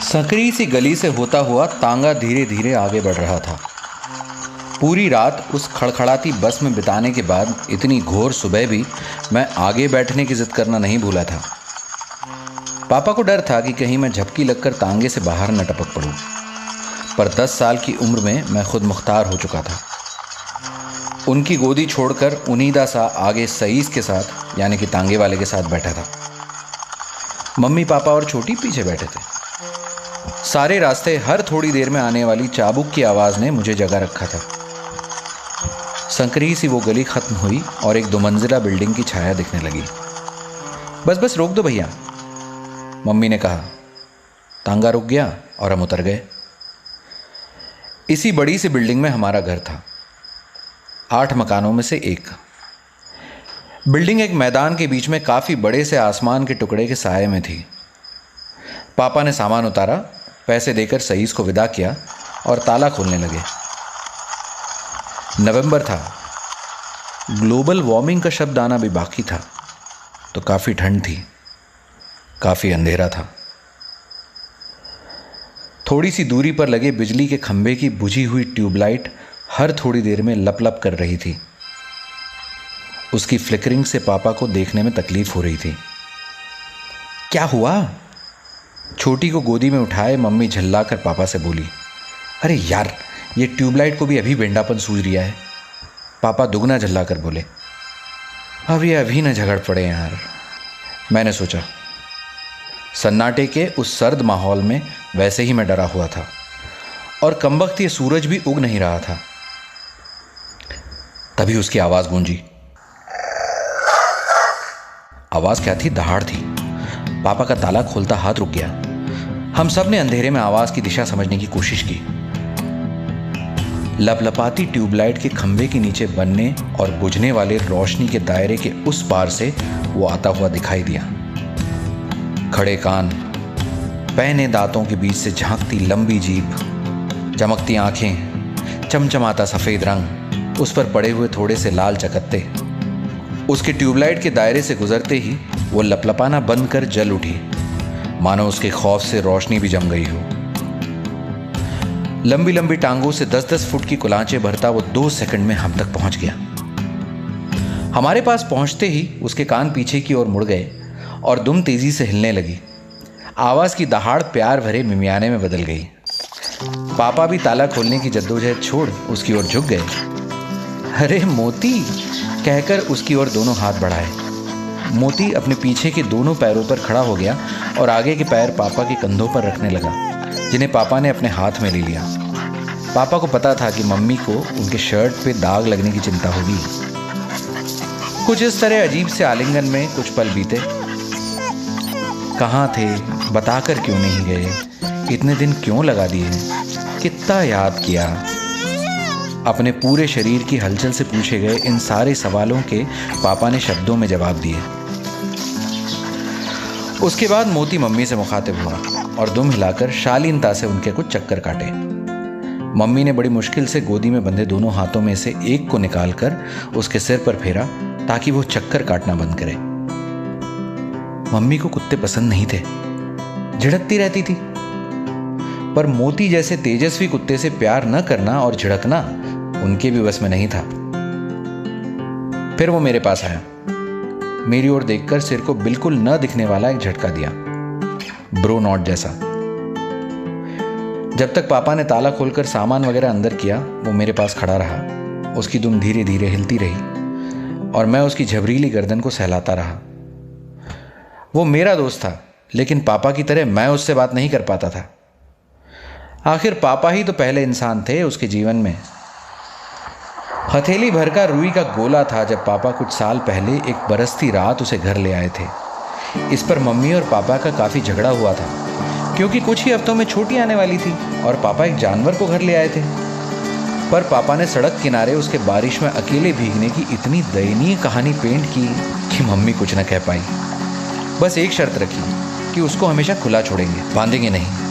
संकरी सी गली से होता हुआ तांगा धीरे धीरे आगे बढ़ रहा था। पूरी रात उस खड़खड़ाती बस में बिताने के बाद इतनी घोर सुबह भी मैं आगे बैठने की जिद करना नहीं भूला था। पापा को डर था कि कहीं मैं झपकी लगकर तांगे से बाहर न टपक पड़ूं, पर 10 साल की उम्र में मैं खुद मुख्तार हो चुका था। उनकी गोदी छोड़कर उनीदा सा आगे सईस के साथ यानी कि तांगे वाले के साथ बैठा था। मम्मी पापा और छोटी पीछे बैठे थे। सारे रास्ते हर थोड़ी देर में आने वाली चाबुक की आवाज़ ने मुझे जगा रखा था। संकरी सी वो गली खत्म हुई और एक 2 मंजिला बिल्डिंग की छाया दिखने लगी। बस बस रोक दो भैया, मम्मी ने कहा। तांगा रुक गया और हम उतर गए। इसी बड़ी सी बिल्डिंग में हमारा घर था, 8 मकानों में से एक। बिल्डिंग एक मैदान के बीच में काफ़ी बड़े से आसमान के टुकड़े के साये में थी। पापा ने सामान उतारा, पैसे देकर सईस को विदा किया और ताला खोलने लगे। नवंबर था, ग्लोबल वार्मिंग का शब्द आना भी बाकी था, तो काफ़ी ठंड थी, काफ़ी अंधेरा था। थोड़ी सी दूरी पर लगे बिजली के खंभे की बुझी हुई ट्यूबलाइट हर थोड़ी देर में लप लप कर रही थी। उसकी फ्लिकरिंग से पापा को देखने में तकलीफ हो रही थी। क्या हुआ? छोटी को गोदी में उठाए मम्मी झल्लाकर पापा से बोली, अरे यार, ये ट्यूबलाइट को भी अभी बेंडापन सूझ रिया है। पापा दुगना झल्लाकर बोले, अभी न झगड़ पड़े यार। मैंने सोचा, सन्नाटे के उस सर्द माहौल में वैसे ही मैं डरा हुआ था और कमबख्त ये सूरज भी उग नहीं रहा था। तभी उसकी आवाज़ गूंजी। आवाज़ क्या थी? दहाड़ थी। पापा का ताला खोलता हाथ रुक गया। हम सब ने अंधेरे में आवाज़ की दिशा समझने की कोशिश की। लपलपाती ट्यूबलाइट के खंभे के नीचे बनने और बुझने वाले रोशनी के दायरे के उस पार से वो आता हुआ दिखाई दिया। खड़े कान, पहने दांतों के बीच से झांकती लंबी जीभ, चमकती आंखें, चमचमाता सफ़ेद रंग, उस पर पड़े हुए थोड़े से लाल चकत्ते। उसके ट्यूबलाइट के दायरे से गुजरते ही वो लपलपाना बंद कर जल उठी, मानो उसके खौफ से रोशनी भी जम गई हो। लंबी लंबी टांगों से 10-10 फुट की कुलांचे भरता वो 2 सेकंड में हम तक पहुंच गया। हमारे पास पहुंचते ही उसके कान पीछे की ओर मुड़ गए और दुम तेजी से हिलने लगी। आवाज़ की दहाड़ प्यार भरे मिमियाने में बदल गई। पापा भी ताला खोलने की जद्दोजहद छोड़ उसकी ओर झुक गए। अरे मोती, कहकर उसकी ओर दोनों हाथ बढ़ाए। मोती अपने पीछे के दोनों पैरों पर खड़ा हो गया और आगे के पैर पापा के कंधों पर रखने लगा, जिन्हें पापा ने अपने हाथ में ले लिया। पापा को पता था कि मम्मी को उनके शर्ट पे दाग लगने की चिंता होगी। कुछ इस तरह अजीब से आलिंगन में कुछ पल बीते। कहाँ थे, बताकर क्यों नहीं गए, इतने दिन क्यों लगा दिए, कितना याद किया। अपने पूरे शरीर की हलचल से पूछे गए इन सारे सवालों के पापा ने शब्दों में जवाब दिए। उसके बाद मोती मम्मी से मुखातिब हुआ और दुम हिलाकर शालीनता से उनके कुछ चक्कर काटे। मम्मी ने बड़ी मुश्किल से गोदी में बंधे दोनों हाथों में से एक को निकालकर उसके सिर पर फेरा ताकि वो चक्कर काटना बंद करे। मम्मी को कुत्ते पसंद नहीं थे, झिड़कती रहती थी, पर मोती जैसे तेजस्वी कुत्ते से प्यार न करना और झिड़कना उनके भी बस में नहीं था। फिर वो मेरे पास आया, मेरी ओर देखकर सिर को बिल्कुल न दिखने वाला एक झटका दिया, ब्रो नॉट जैसा। जब तक पापा ने ताला खोलकर सामान वगैरह अंदर किया, वो मेरे पास खड़ा रहा। उसकी दुम धीरे धीरे हिलती रही और मैं उसकी झबरीली गर्दन को सहलाता रहा। वो मेरा दोस्त था, लेकिन पापा की तरह मैं उससे बात नहीं कर पाता था। आखिर पापा ही तो पहले इंसान थे उसके जीवन में। हथेली भर का रुई का गोला था जब पापा कुछ साल पहले एक बरसती रात उसे घर ले आए थे। इस पर मम्मी और पापा का काफ़ी झगड़ा हुआ था, क्योंकि कुछ ही हफ्तों में छोटी आने वाली थी और पापा एक जानवर को घर ले आए थे। पर पापा ने सड़क किनारे उसके बारिश में अकेले भीगने की इतनी दयनीय कहानी पेंट की कि मम्मी कुछ न कह पाई। बस एक शर्त रखी कि उसको हमेशा खुला छोड़ेंगे, बांधेंगे नहीं।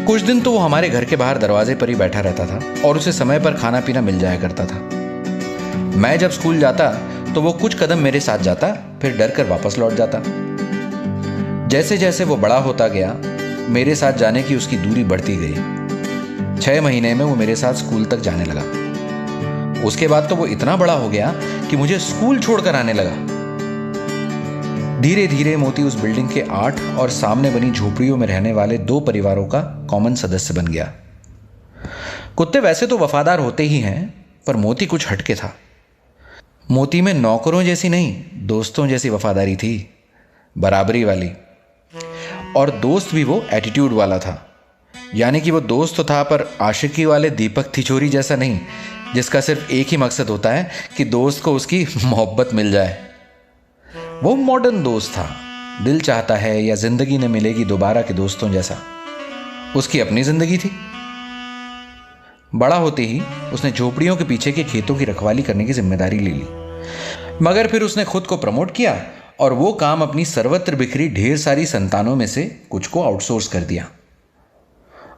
कुछ दिन तो वो हमारे घर के बाहर दरवाजे पर ही बैठा रहता था और उसे समय पर खाना पीना मिल जाया करता था। मैं जब स्कूल जाता तो वो कुछ कदम मेरे साथ जाता, फिर डर कर वापस लौट जाता। जैसे जैसे वो बड़ा होता गया, मेरे साथ जाने की उसकी दूरी बढ़ती गई। 6 महीने में वो मेरे साथ स्कूल तक जाने लगा। उसके बाद तो वो इतना बड़ा हो गया कि मुझे स्कूल छोड़कर आने लगा। धीरे धीरे मोती उस बिल्डिंग के 8 और सामने बनी झोपड़ियों में रहने वाले 2 परिवारों का कॉमन सदस्य बन गया। कुत्ते वैसे तो वफादार होते ही हैं, पर मोती कुछ हटके था। मोती में नौकरों जैसी नहीं, दोस्तों जैसी वफादारी थी, बराबरी वाली। और दोस्त भी वो एटीट्यूड वाला था। यानी कि वो दोस्त तो था, पर आशिकी वाले दीपक तिजोरी जैसा नहीं, जिसका सिर्फ एक ही मकसद होता है कि दोस्त को उसकी मोहब्बत मिल जाए। वो मॉडर्न दोस्त था, दिल चाहता है या जिंदगी ने मिलेगी दोबारा के दोस्तों जैसा। उसकी अपनी जिंदगी थी। बड़ा होते ही उसने झोपड़ियों के पीछे के खेतों की रखवाली करने की जिम्मेदारी ले ली, मगर फिर उसने खुद को प्रमोट किया और वो काम अपनी सर्वत्र बिखरी ढेर सारी संतानों में से कुछ को आउटसोर्स कर दिया।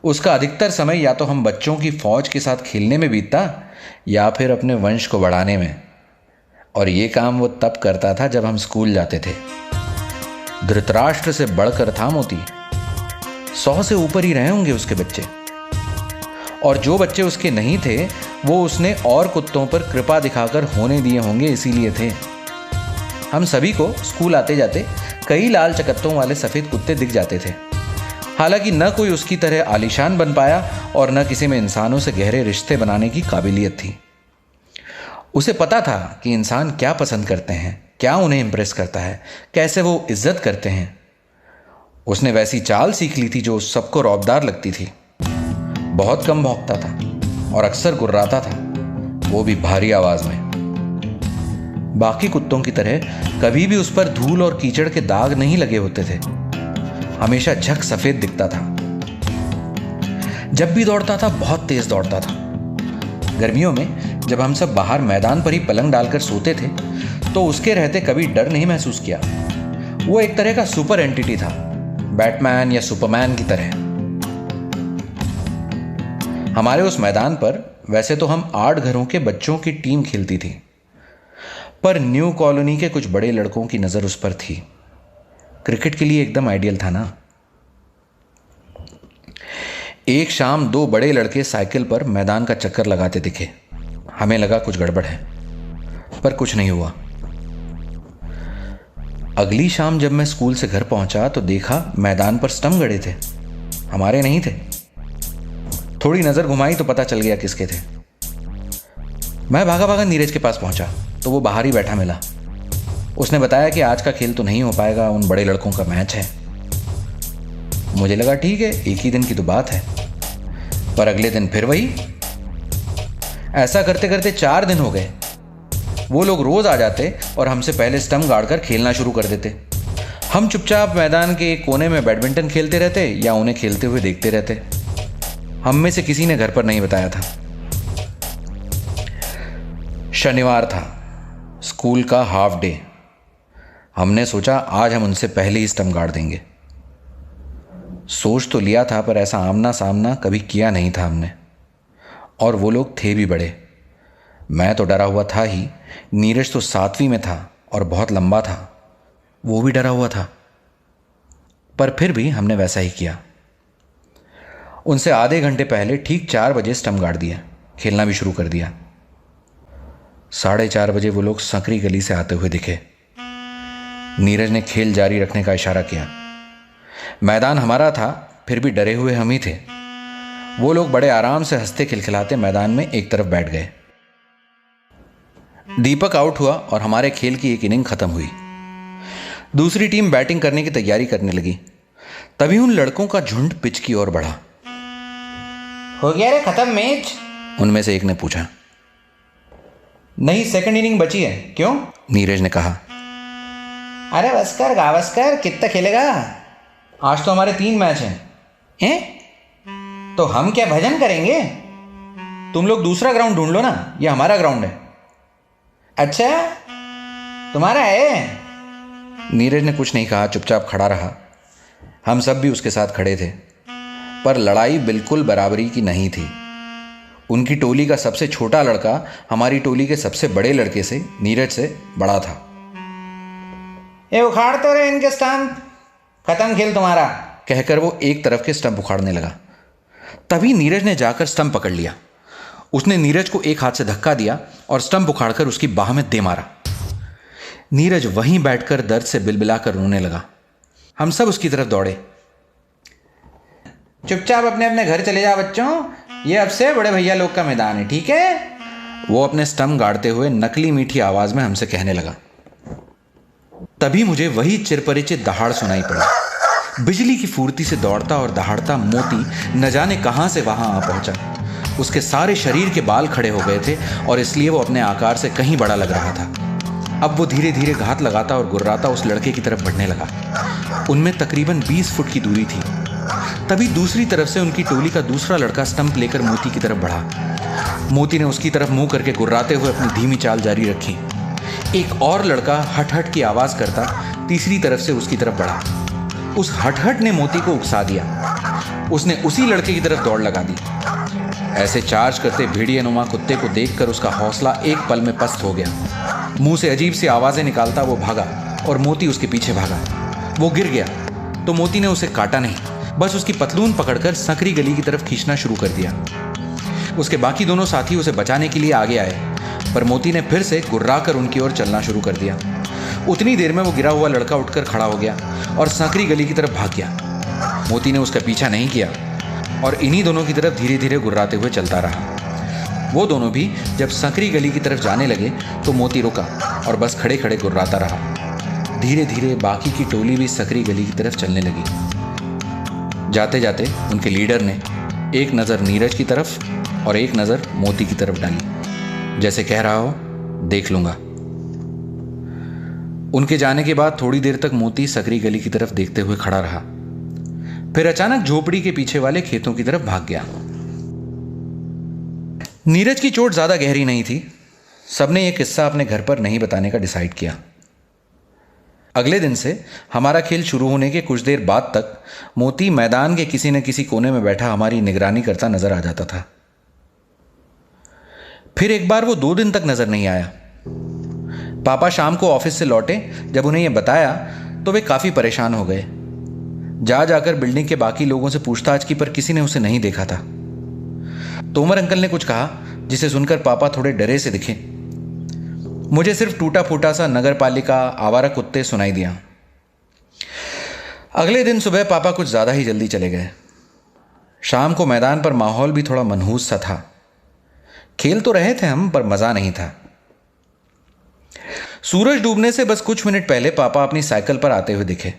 उसका अधिकतर समय या तो हम बच्चों की फौज के साथ खेलने में बीतता या फिर अपने वंश को बढ़ाने में। और ये काम वो तब करता था जब हम स्कूल जाते थे। धृतराष्ट्र से बढ़कर था मोती। 100 से ऊपर ही रहे होंगे उसके बच्चे, और जो बच्चे उसके नहीं थे वो उसने और कुत्तों पर कृपा दिखाकर होने दिए होंगे, इसीलिए थे। हम सभी को स्कूल आते जाते कई लाल चकत्तों वाले सफ़ेद कुत्ते दिख जाते थे। हालांकि न कोई उसकी तरह आलीशान बन पाया और न किसी में इंसानों से गहरे रिश्ते बनाने की काबिलियत थी। उसे पता था कि इंसान क्या पसंद करते हैं, क्या उन्हें इम्प्रेस करता है, कैसे वो इज्जत करते हैं। उसने वैसी चाल सीख ली थी जो सबको रौबदार लगती थी। बहुत कम भौंकता था और अक्सर गुर्राता था, वो भी भारी आवाज में। बाकी कुत्तों की तरह कभी भी उस पर धूल और कीचड़ के दाग नहीं लगे होते थे। हमेशा झक सफेद दिखता था। जब भी दौड़ता था बहुत तेज दौड़ता था। गर्मियों में जब हम सब बाहर मैदान पर ही पलंग डालकर सोते थे तो उसके रहते कभी डर नहीं महसूस किया। वो एक तरह का सुपर एंटिटी था, बैटमैन या सुपरमैन की तरह। हमारे उस मैदान पर वैसे तो हम 8 घरों के बच्चों की टीम खेलती थी, पर न्यू कॉलोनी के कुछ बड़े लड़कों की नज़र उस पर थी। क्रिकेट के लिए एकदम आइडियल था ना। एक शाम 2 बड़े लड़के साइकिल पर मैदान का चक्कर लगाते दिखे। हमें लगा कुछ गड़बड़ है, पर कुछ नहीं हुआ। अगली शाम जब मैं स्कूल से घर पहुंचा तो देखा मैदान पर स्टंप गड़े थे, हमारे नहीं थे। थोड़ी नजर घुमाई तो पता चल गया किसके थे। मैं भागा भागा नीरज के पास पहुंचा तो वो बाहर ही बैठा मिला। उसने बताया कि आज का खेल तो नहीं हो पाएगा, उन बड़े लड़कों का मैच है। मुझे लगा ठीक है, एक ही दिन की तो बात है, पर अगले दिन फिर वही। ऐसा करते करते 4 दिन हो गए। वो लोग रोज आ जाते और हमसे पहले स्टंप गाड़ कर खेलना शुरू कर देते। हम चुपचाप मैदान के एक कोने में बैडमिंटन खेलते रहते या उन्हें खेलते हुए देखते रहते। हम में से किसी ने घर पर नहीं बताया था। शनिवार था, स्कूल का हाफ डे। हमने सोचा आज हम उनसे पहले ही स्टंप गाड़ देंगे। सोच तो लिया था, पर ऐसा आमना सामना कभी किया नहीं था हमने। और वो लोग थे भी बड़े। मैं तो डरा हुआ था ही। नीरज तो 7वीं में था और बहुत लंबा था, वो भी डरा हुआ था। पर फिर भी हमने वैसा ही किया। उनसे आधे घंटे पहले ठीक 4 बजे स्टंप गाड़ दिया, खेलना भी शुरू कर दिया। 4:30 बजे वो लोग संकरी गली से आते हुए दिखे। नीरज ने खेल जारी रखने का इशारा किया। मैदान हमारा था, फिर भी डरे हुए हम ही थे। वो लोग बड़े आराम से हंसते खिलखिलाते मैदान में एक तरफ बैठ गए। दीपक आउट हुआ और हमारे खेल की एक इनिंग खत्म हुई। दूसरी टीम बैटिंग करने की तैयारी करने लगी। तभी उन लड़कों का झुंड पिच की ओर बढ़ा। हो गया रे खत्म मैच? उनमें से एक ने पूछा। नहीं, सेकंड इनिंग बची है। क्यों? नीरज ने कहा। अरे बस्कर गावस्कर, कितना खेलेगा? आज तो हमारे 3 मैच हैं। तो हम क्या भजन करेंगे? तुम लोग दूसरा ग्राउंड ढूंढ लो ना, ये हमारा ग्राउंड है। अच्छा, तुम्हारा है? नीरज ने कुछ नहीं कहा, चुपचाप खड़ा रहा। हम सब भी उसके साथ खड़े थे, पर लड़ाई बिल्कुल बराबरी की नहीं थी। उनकी टोली का सबसे छोटा लड़का हमारी टोली के सबसे बड़े लड़के से, नीरज से, बड़ा था। ये उखाड़ तो रहे इनके स्टंप, खत्म खेल तुम्हारा, कहकर वो एक तरफ के स्टंप उखाड़ने लगा। तभी नीरज ने जाकर स्टंप पकड़ लिया। उसने नीरज को एक हाथ से धक्का दिया और स्टंप उखाड़कर उसकी बाह में दे मारा। नीरज वहीं बैठकर दर्द से बिलबिलाकर रोने लगा। हम सब उसकी तरफ दौड़े। चुपचाप अपने अपने घर चले जाओ बच्चों, ये अब से बड़े भैया लोग का मैदान है, ठीक है? वो अपने स्टंप गाड़ते हुए नकली मीठी आवाज में हमसे कहने लगा। तभी मुझे वही चिरपरिचित दहाड़ सुनाई पड़ी। बिजली की फुर्ती से दौड़ता और दहाड़ता मोती न जाने कहां से वहां आ पहुंचा। उसके सारे शरीर के बाल खड़े हो गए थे और इसलिए वो अपने आकार से कहीं बड़ा लग रहा था। अब वो धीरे धीरे घात लगाता और गुर्राता उस लड़के की तरफ बढ़ने लगा। उनमें तकरीबन 20 फुट की दूरी थी। तभी दूसरी तरफ से उनकी टोली का दूसरा लड़का स्टंप लेकर मोती की तरफ बढ़ा। मोती ने उसकी तरफ मुंह करके गुर्राते हुए अपनी धीमी चाल जारी रखी। एक और लड़का हट हट की आवाज करता तीसरी तरफ से उसकी तरफ बढ़ा। उस हट हट ने मोती को उकसा दिया। उसने उसी लड़के की तरफ दौड़ लगा दी। ऐसे चार्ज करते भेड़ियानुमा कुत्ते को देखकर उसका हौसला एक पल में पस्त हो गया। मुंह से अजीब सी आवाजें निकालता वो भागा और मोती उसके पीछे भागा। वो गिर गया तो मोती ने उसे काटा नहीं, बस उसकी पतलून पकड़कर सकरी गली की तरफ खींचना शुरू कर दिया। उसके बाकी दोनों साथी उसे बचाने के लिए आगे आए, पर मोती ने फिर से गुर्राकर उनकी ओर चलना शुरू कर दिया। उतनी देर में वो गिरा हुआ लड़का उठकर खड़ा हो गया और सकरी गली की तरफ भाग गया। मोती ने उसका पीछा नहीं किया और इन्हीं दोनों की तरफ धीरे धीरे गुर्राते हुए चलता रहा। वो दोनों भी जब सकरी गली की तरफ जाने लगे तो मोती रुका और बस खड़े खड़े गुर्राता रहा। धीरे धीरे बाकी की टोली भी सकरी गली की तरफ चलने लगी। जाते जाते उनके लीडर ने एक नज़र नीरज की तरफ और एक नज़र मोती की तरफ डाली, जैसे कह रहा हो देख लूंगा। उनके जाने के बाद थोड़ी देर तक मोती सकरी गली की तरफ देखते हुए खड़ा रहा, फिर अचानक झोपड़ी के पीछे वाले खेतों की तरफ भाग गया। नीरज की चोट ज्यादा गहरी नहीं थी। सबने यह किस्सा अपने घर पर नहीं बताने का डिसाइड किया। अगले दिन से हमारा खेल शुरू होने के कुछ देर बाद तक मोती मैदान के किसी न किसी कोने में बैठा हमारी निगरानी करता नजर आ जाता था। फिर एक बार वो 2 दिन तक नजर नहीं आया। पापा शाम को ऑफिस से लौटे। जब उन्हें यह बताया तो वे काफी परेशान हो गए। जा जाकर बिल्डिंग के बाकी लोगों से पूछताछ की, पर किसी ने उसे नहीं देखा था। तोमर अंकल ने कुछ कहा जिसे सुनकर पापा थोड़े डरे से दिखे। मुझे सिर्फ टूटा फूटा सा नगर पालिका आवारा कुत्ते सुनाई दिया। अगले दिन सुबह पापा कुछ ज्यादा ही जल्दी चले गए। शाम को मैदान पर माहौल भी थोड़ा मनहूस सा था। खेल तो रहे थे हम, पर मजा नहीं था। सूरज डूबने से बस कुछ मिनट पहले पापा अपनी साइकिल पर आते हुए दिखे।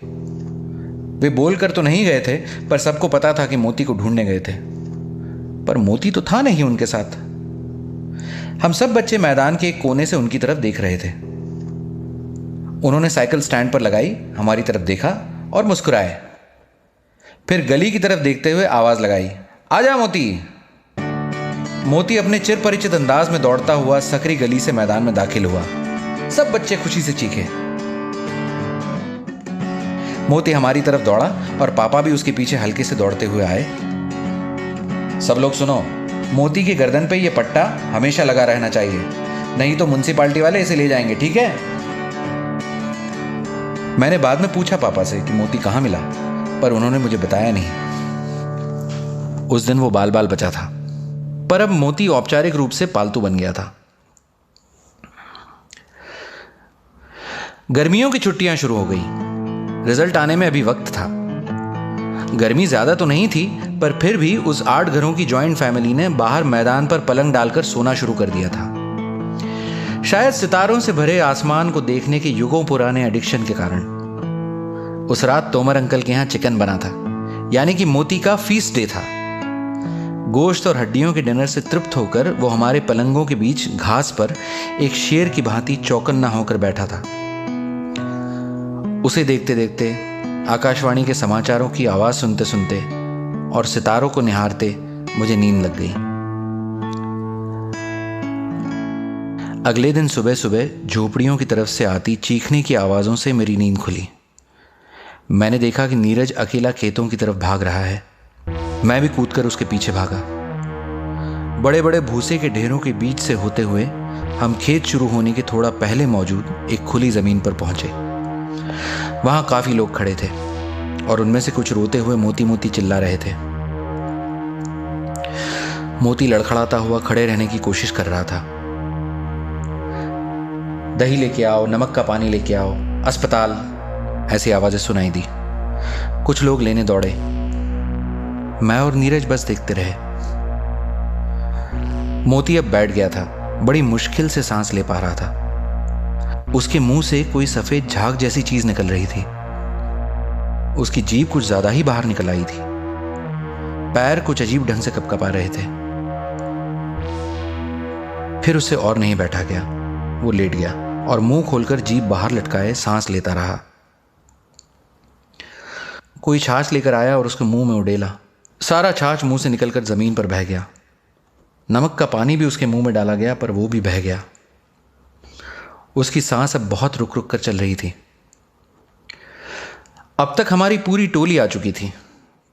वे बोलकर तो नहीं गए थे, पर सबको पता था कि मोती को ढूंढने गए थे। पर मोती तो था नहीं उनके साथ। हम सब बच्चे मैदान के एक कोने से उनकी तरफ देख रहे थे। उन्होंने साइकिल स्टैंड पर लगाई, हमारी तरफ देखा और मुस्कुराए। फिर गली की तरफ देखते हुए आवाज लगाई, आजा मोती। मोती अपने चिर परिचित अंदाज में दौड़ता हुआ सकरी गली से मैदान में दाखिल हुआ। सब बच्चे खुशी से चीखे। मोती हमारी तरफ दौड़ा और पापा भी उसके पीछे हल्के से दौड़ते हुए आए। सब लोग सुनो, मोती की गर्दन पे ये पट्टा हमेशा लगा रहना चाहिए, नहीं तो म्युनिसिपालिटी वाले इसे ले जाएंगे, ठीक है? मैंने बाद में पूछा पापा से कि मोती कहां मिला, पर उन्होंने मुझे बताया नहीं। उस दिन वो बाल बाल बचा था, पर अब मोती औपचारिक रूप से पालतू बन गया था। गर्मियों की छुट्टियां शुरू हो गई। रिजल्ट आने में अभी वक्त था। गर्मी ज्यादा तो नहीं थी, पर फिर भी उस 8 घरों की जॉइंट फैमिली ने बाहर मैदान पर पलंग डालकर सोना शुरू कर दिया था। शायद सितारों से भरे आसमान को देखने के युगों पुराने एडिक्शन के कारण। उस रात तोमर अंकल के यहां चिकन बना था, यानी कि मोती का फीस्ट डे था। गोश्त और हड्डियों के डिनर से तृप्त होकर वो हमारे पलंगों के बीच घास पर एक शेर की भांति चौकन्ना होकर बैठा था। उसे देखते देखते, आकाशवाणी के समाचारों की आवाज सुनते सुनते और सितारों को निहारते मुझे नींद लग गई। अगले दिन सुबह सुबह झोपड़ियों की तरफ से आती चीखने की आवाज़ों से मेरी नींद खुली। मैंने देखा कि नीरज अकेला खेतों की तरफ भाग रहा है। मैं भी कूदकर उसके पीछे भागा। बड़े बड़े भूसे के ढेरों के बीच से होते हुए हम खेत शुरू होने के थोड़ा पहले मौजूद एक खुली जमीन पर पहुंचे। वहां काफी लोग खड़े थे और उनमें से कुछ रोते हुए मोती मोती चिल्ला रहे थे। मोती लड़खड़ाता हुआ खड़े रहने की कोशिश कर रहा था। दही लेके आओ, नमक का पानी लेके आओ, अस्पताल, ऐसी आवाजें सुनाई दी। कुछ लोग लेने दौड़े। मैं और नीरज बस देखते रहे। मोती अब बैठ गया था, बड़ी मुश्किल से सांस ले पा रहा था। उसके मुंह से कोई सफेद झाग जैसी चीज निकल रही थी। उसकी जीभ कुछ ज्यादा ही बाहर निकल आई थी। पैर कुछ अजीब ढंग से कपकपा रहे थे। फिर उससे और नहीं बैठा गया। वो लेट गया और मुंह खोलकर जीभ बाहर लटकाए सांस लेता रहा। कोई छाछ लेकर आया और उसके मुंह में उड़ेला। सारा छाछ मुंह से निकलकर जमीन पर बह गया। नमक का पानी भी उसके मुंह में डाला गया, पर वो भी बह गया। उसकी सांस अब बहुत रुक रुक कर चल रही थी। अब तक हमारी पूरी टोली आ चुकी थी।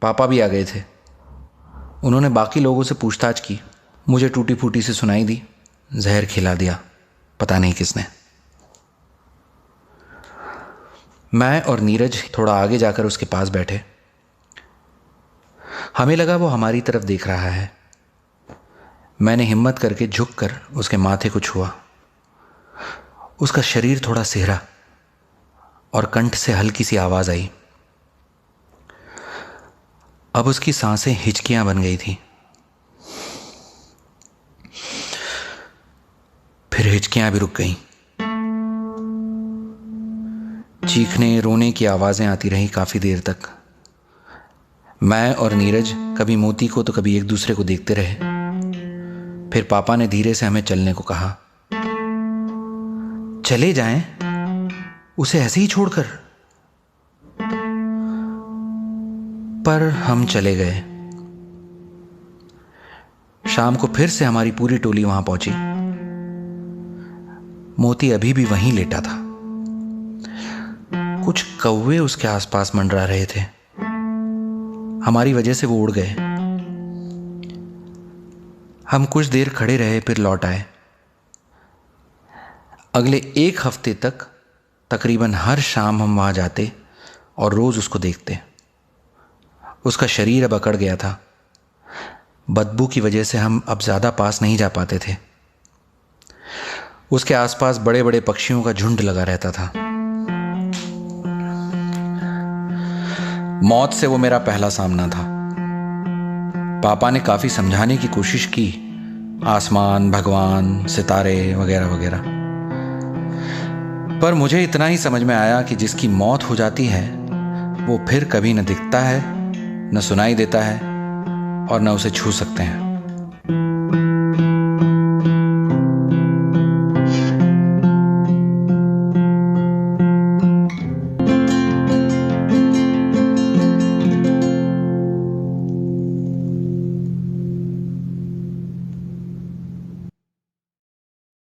पापा भी आ गए थे। उन्होंने बाकी लोगों से पूछताछ की। मुझे टूटी फूटी से सुनाई दी, जहर खिला दिया, पता नहीं किसने। मैं और नीरज थोड़ा आगे जाकर उसके पास बैठे। हमें लगा वो हमारी तरफ देख रहा है। मैंने हिम्मत करके झुककर उसके माथे को छुआ। उसका शरीर थोड़ा सिहरा और कंठ से हल्की सी आवाज आई। अब उसकी सांसें हिचकियां बन गई थी। फिर हिचकियां भी रुक गईं। चीखने रोने की आवाजें आती रहीं काफी देर तक। मैं और नीरज कभी मोती को तो कभी एक दूसरे को देखते रहे। फिर पापा ने धीरे से हमें चलने को कहा। चले जाएं, उसे ऐसे ही छोड़कर। पर हम चले गए। शाम को फिर से हमारी पूरी टोली वहां पहुंची। मोती अभी भी वहीं लेटा था। कुछ कौवे उसके आसपास मंडरा रहे थे। हमारी वजह से वो उड़ गए। हम कुछ देर खड़े रहे, फिर लौट आए। अगले 1 हफ्ते तक तकरीबन हर शाम हम वहां जाते और रोज उसको देखते। उसका शरीर अब अकड़ गया था। बदबू की वजह से हम अब ज्यादा पास नहीं जा पाते थे। उसके आसपास बड़े बड़े पक्षियों का झुंड लगा रहता था। मौत से वो मेरा पहला सामना था। पापा ने काफी समझाने की कोशिश की, आसमान, भगवान, सितारे वगैरह वगैरह, पर मुझे इतना ही समझ में आया कि जिसकी मौत हो जाती है वो फिर कभी न दिखता है, न सुनाई देता है और न उसे छू सकते हैं।